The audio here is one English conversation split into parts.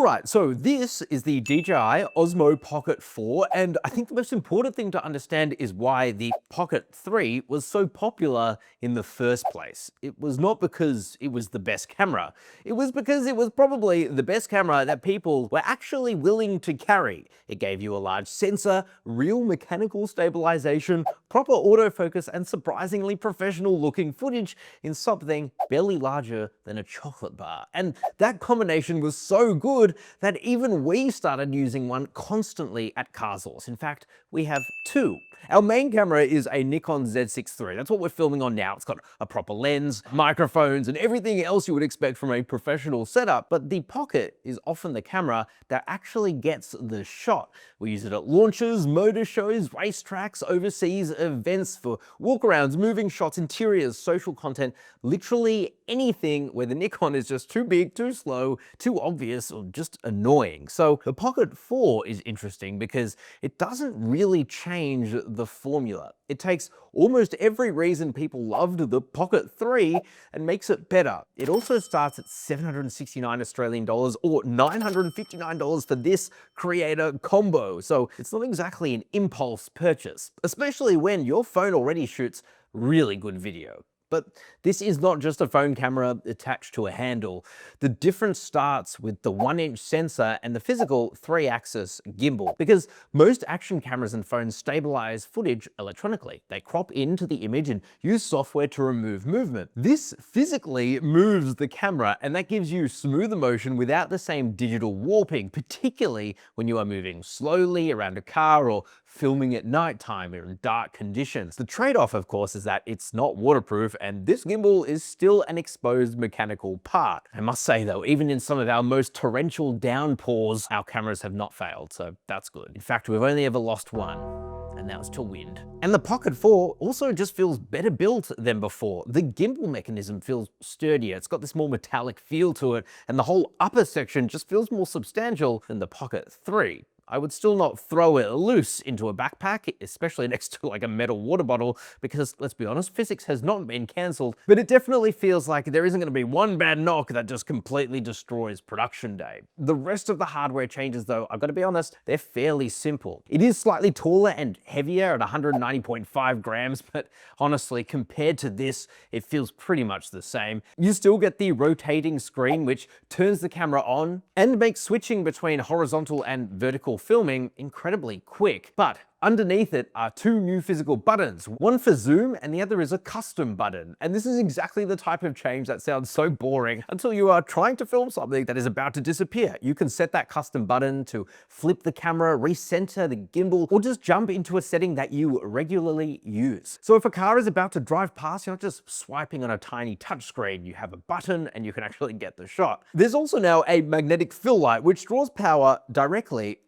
All right, so this is the DJI Osmo Pocket 4, and I think the most important thing to understand is why the Pocket 3 was so popular in the first place. It was not because it was the best camera. It was because it was probably the best camera that people were actually willing to carry. It gave you a large sensor, real mechanical stabilization, proper autofocus, and surprisingly professional looking footage in something barely larger than a chocolate bar. And that combination was so good that even we started using one constantly at CarSauce. In fact, we have two. Our main camera is a Nikon Z6 III. That's what we're filming on now. It's got a proper lens, microphones, and everything else you would expect from a professional setup. But the Pocket is often the camera that actually gets the shot. We use it at launches, motor shows, racetracks, overseas events, for walkarounds, moving shots, interiors, social content, literally anything where the Nikon is just too big, too slow, too obvious, or just annoying. So the Pocket 4 is interesting because it doesn't really change the formula. It takes almost every reason people loved the Pocket 3 and makes it better. It also starts at 769 Australian dollars or $959 for this creator combo. So it's not exactly an impulse purchase, especially when your phone already shoots really good video. But this is not just a phone camera attached to a handle. The difference starts with the 1-inch sensor and the physical 3-axis gimbal, because most action cameras and phones stabilize footage electronically. They crop into the image and use software to remove movement. This physically moves the camera, and that gives you smoother motion without the same digital warping, particularly when you are moving slowly around a car or filming at nighttime or in dark conditions. The trade-off, of course, is that it's not waterproof, and this gimbal is still an exposed mechanical part. I must say though, even in some of our most torrential downpours, our cameras have not failed, so that's good. In fact, we've only ever lost one, and that was to wind. And the Pocket 4 also just feels better built than before. The gimbal mechanism feels sturdier, it's got this more metallic feel to it, and the whole upper section just feels more substantial than the Pocket 3. I would still not throw it loose into a backpack, especially next to like a metal water bottle, because let's be honest, physics has not been cancelled, but it definitely feels like there isn't going to be one bad knock that just completely destroys production day. The rest of the hardware changes though, I've got to be honest, they're fairly simple. It is slightly taller and heavier at 190.5 grams, but honestly, compared to this, it feels pretty much the same. You still get the rotating screen, which turns the camera on and makes switching between horizontal and vertical filming incredibly quick. But underneath it are two new physical buttons, one for zoom and the other is a custom button. And this is exactly the type of change that sounds so boring until you are trying to film something that is about to disappear. You can set that custom button to flip the camera, recenter the gimbal, or just jump into a setting that you regularly use. So if a car is about to drive past, you're not just swiping on a tiny touchscreen. You have a button and you can actually get the shot. There's also now a magnetic fill light, which draws power directly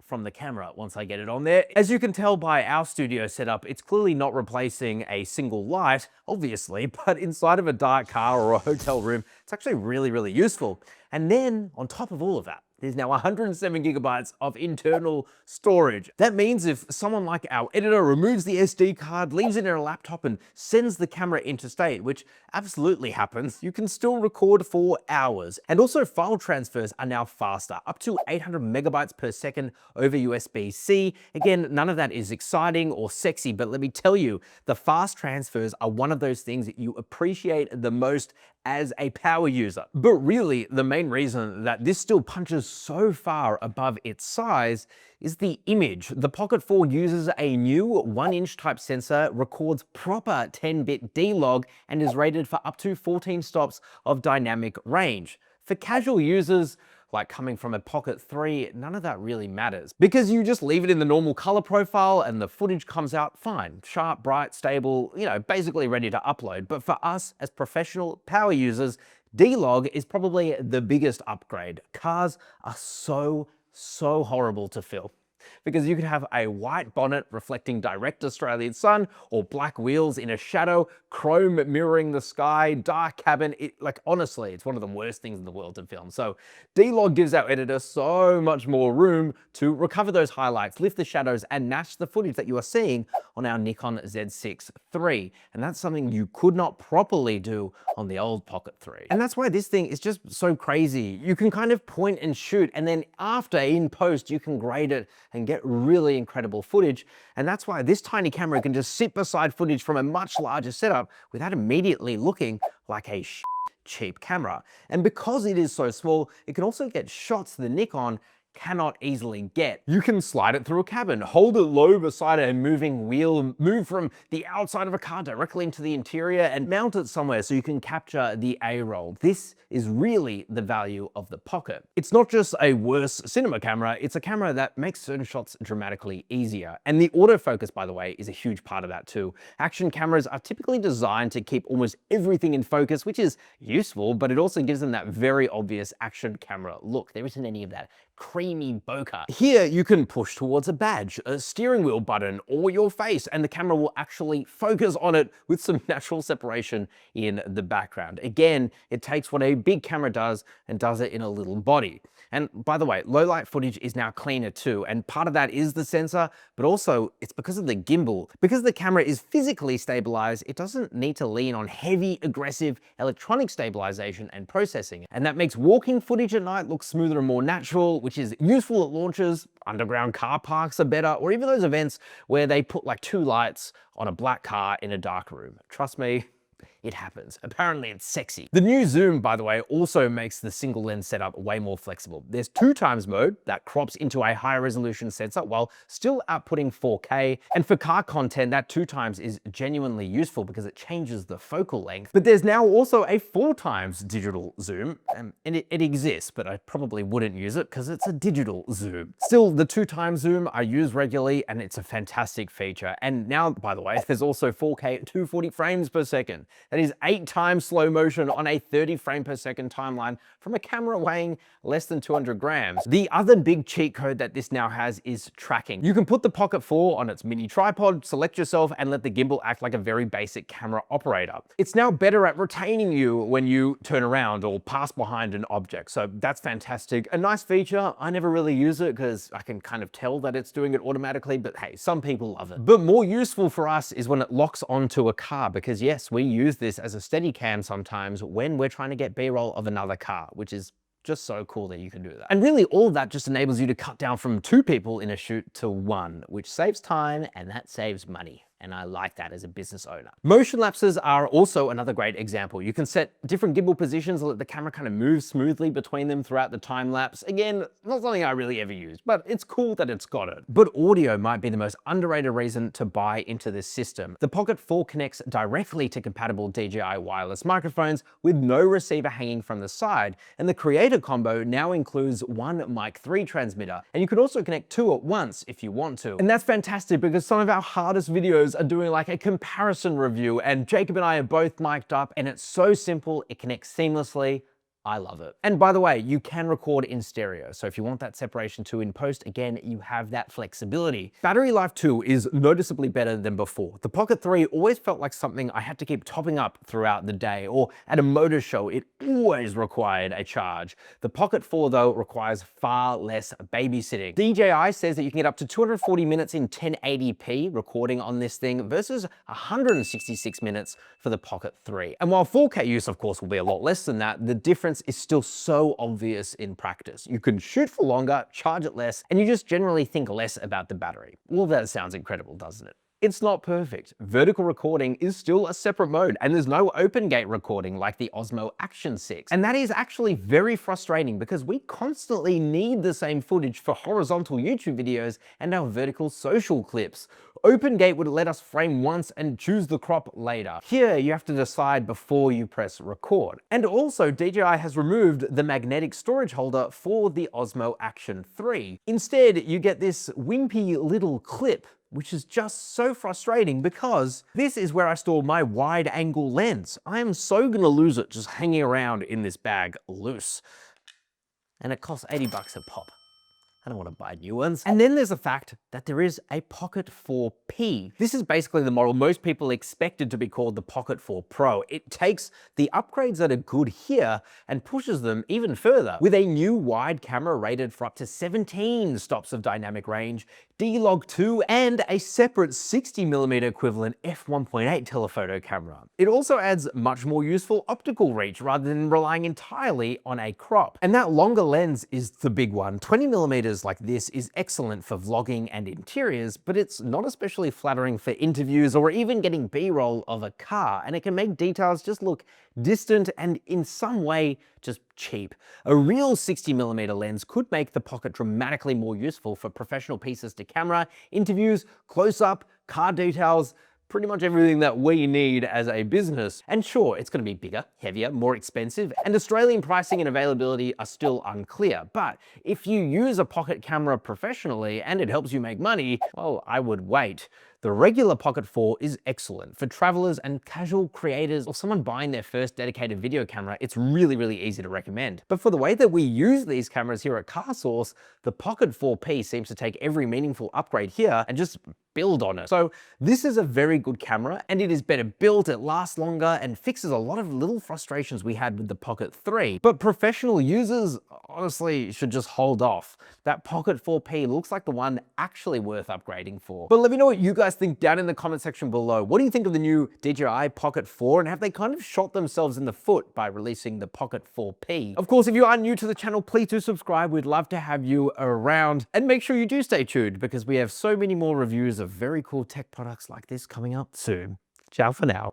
from the camera once I get it on there. As you can tell by our studio setup, it's clearly not replacing a single light, obviously, but inside of a dark car or a hotel room, it's actually really useful. And then on top of all of that, there's now 107 gigabytes of internal storage. That means if someone like our editor removes the SD card, leaves it in a laptop and sends the camera interstate, which absolutely happens, you can still record for hours. And also file transfers are now faster, up to 800 megabytes per second over USB-C. Again, none of that is exciting or sexy, but let me tell you, the fast transfers are one of those things that you appreciate the most as a power user. But really, the main reason that this still punches so far above its size is the image. The Pocket 4 uses a new 1-inch type sensor, records proper 10-bit D-log, and is rated for up to 14 stops of dynamic range. For casual users, like coming from a Pocket 3, none of that really matters, because you just leave it in the normal color profile and the footage comes out fine, sharp, bright, stable, you know, basically ready to upload. But for us as professional power users, D-log is probably the biggest upgrade. Cars are so horrible to film. because you could have a white bonnet reflecting direct Australian sun, or black wheels in a shadow, chrome mirroring the sky, dark cabin. Like, honestly, it's one of the worst things in the world to film. So D-Log gives our editor so much more room to recover those highlights, lift the shadows, and match the footage that you are seeing on our Nikon Z6 III. And that's something you could not properly do on the old Pocket 3. And that's why this thing is just so crazy. You can kind of point and shoot, and then after, in post, you can grade it and get really incredible footage. And that's why this tiny camera can just sit beside footage from a much larger setup without immediately looking like a cheap camera. And because it is so small, it can also get shots the Nikon cannot easily get. You can slide it through a cabin, hold it low beside a moving wheel, move from the outside of a car directly into the interior, and mount it somewhere so you can capture the A-roll. This is really the value of the Pocket. It's not just a worse cinema camera, it's a camera that makes certain shots dramatically easier. And the autofocus, by the way, is a huge part of that too. Action cameras are typically designed to keep almost everything in focus, which is useful, but it also gives them that very obvious action camera look. There isn't any of that creamy bokeh. Here you can push towards a badge, a steering wheel button, or your face, and the camera will actually focus on it with some natural separation in the background. Again, it takes what a big camera does and does it in a little body. And by the way, low light footage is now cleaner too, and part of that is the sensor, but also it's because of the gimbal. Because the camera is physically stabilized, it doesn't need to lean on heavy, aggressive electronic stabilization and processing. And that makes walking footage at night look smoother and more natural, which is useful at launches, underground car parks are better, or even those events where they put like 2 lights on a black car in a dark room. Trust me, it happens. Apparently it's sexy. The new zoom, by the way, also makes the single lens setup way more flexible. There's 2x mode that crops into a higher resolution sensor while still outputting 4K. And for car content, that 2x is genuinely useful because it changes the focal length. But there's now also a 4x digital zoom, and it exists, but I probably wouldn't use it because it's a digital zoom. Still, the 2x zoom I use regularly, and it's a fantastic feature. And now, by the way, there's also 4K at 240 frames per second. That is 8 times slow motion on a 30 frame per second timeline from a camera weighing less than 200 grams. The other big cheat code that this now has is tracking. You can put the Pocket 4 on its mini tripod, select yourself, and let the gimbal act like a very basic camera operator. It's now better at retaining you when you turn around or pass behind an object, so that's fantastic. A nice feature. I never really use it because I can kind of tell that it's doing it automatically, but hey, some people love it. But more useful for us is when it locks onto a car, because yes, we use this as a steady cam sometimes when we're trying to get B-roll of another car, which is just so cool that you can do that. And really all of that just enables you to cut down from 2 people in a shoot to 1, which saves time and that saves money. And I like that as a business owner. Motion lapses are also another great example. You can set different gimbal positions so that the camera kind of moves smoothly between them throughout the time lapse. Again, not something I really ever use, but it's cool that it's got it. But audio might be the most underrated reason to buy into this system. The Pocket 4 connects directly to compatible DJI wireless microphones with no receiver hanging from the side. And the Creator combo now includes 1 Mic 3 transmitter. And you can also connect 2 at once if you want to. And that's fantastic because some of our hardest videos are doing like a comparison review, and Jacob and I are both mic'd up, and it's so simple, it connects seamlessly. I love it. And by the way, you can record in stereo. So if you want that separation too in post, again, you have that flexibility. Battery life too is noticeably better than before. The Pocket 3 always felt like something I had to keep topping up throughout the day, or at a motor show, it always required a charge. The Pocket 4 though requires far less babysitting. DJI says that you can get up to 240 minutes in 1080p recording on this thing versus 166 minutes for the Pocket 3. And while 4K use of course will be a lot less than that, the difference is still so obvious in practice. You can shoot for longer, charge it less, and you just generally think less about the battery. All of that sounds incredible, doesn't it? It's not perfect. Vertical recording is still a separate mode, and there's no open gate recording like the Osmo Action 6. And that is actually very frustrating because we constantly need the same footage for horizontal YouTube videos and our vertical social clips. Open gate would let us frame once and choose the crop later. Here, you have to decide before you press record. And also, DJI has removed the magnetic storage holder for the Osmo Action 3. Instead, you get this wimpy little clip, which is just so frustrating because this is where I store my wide angle lens. I am so gonna lose it just hanging around in this bag loose. And it costs 80 bucks a pop. I don't want to buy new ones. And then there's the fact that there is a Pocket 4P. This is basically the model most people expected to be called the Pocket 4 Pro. It takes the upgrades that are good here and pushes them even further with a new wide camera rated for up to 17 stops of dynamic range, D-Log 2, and a separate 60mm equivalent f1.8 telephoto camera. It also adds much more useful optical reach rather than relying entirely on a crop. And that longer lens is the big one. 20mm like this is excellent for vlogging and interiors, but it's not especially flattering for interviews or even getting B-roll of a car, and it can make details just look distant and in some way just cheap. A real 60mm lens could make the Pocket dramatically more useful for professional pieces to camera, interviews, close-up, car details, pretty much everything that we need as a business. And sure, it's going to be bigger, heavier, more expensive, and Australian pricing and availability are still unclear. But if you use a Pocket camera professionally and it helps you make money, well, I would wait. The regular Pocket 4 is excellent for travelers and casual creators or someone buying their first dedicated video camera. It's really, really easy to recommend. But for the way that we use these cameras here at CarSauce, the Pocket 4P seems to take every meaningful upgrade here and just build on it. So this is a very good camera, and it is better built, it lasts longer, and fixes a lot of little frustrations we had with the Pocket 3. But professional users honestly should just hold off. That Pocket 4P looks like the one actually worth upgrading for. But let me know what you guys think down in the comment section below. What do you think of the new DJI Pocket 4, and have they kind of shot themselves in the foot by releasing the Pocket 4P? Of course, if you are new to the channel, please do subscribe. We'd love to have you around, and make sure you do stay tuned because we have so many more reviews of very cool tech products like this coming up soon. Ciao for now.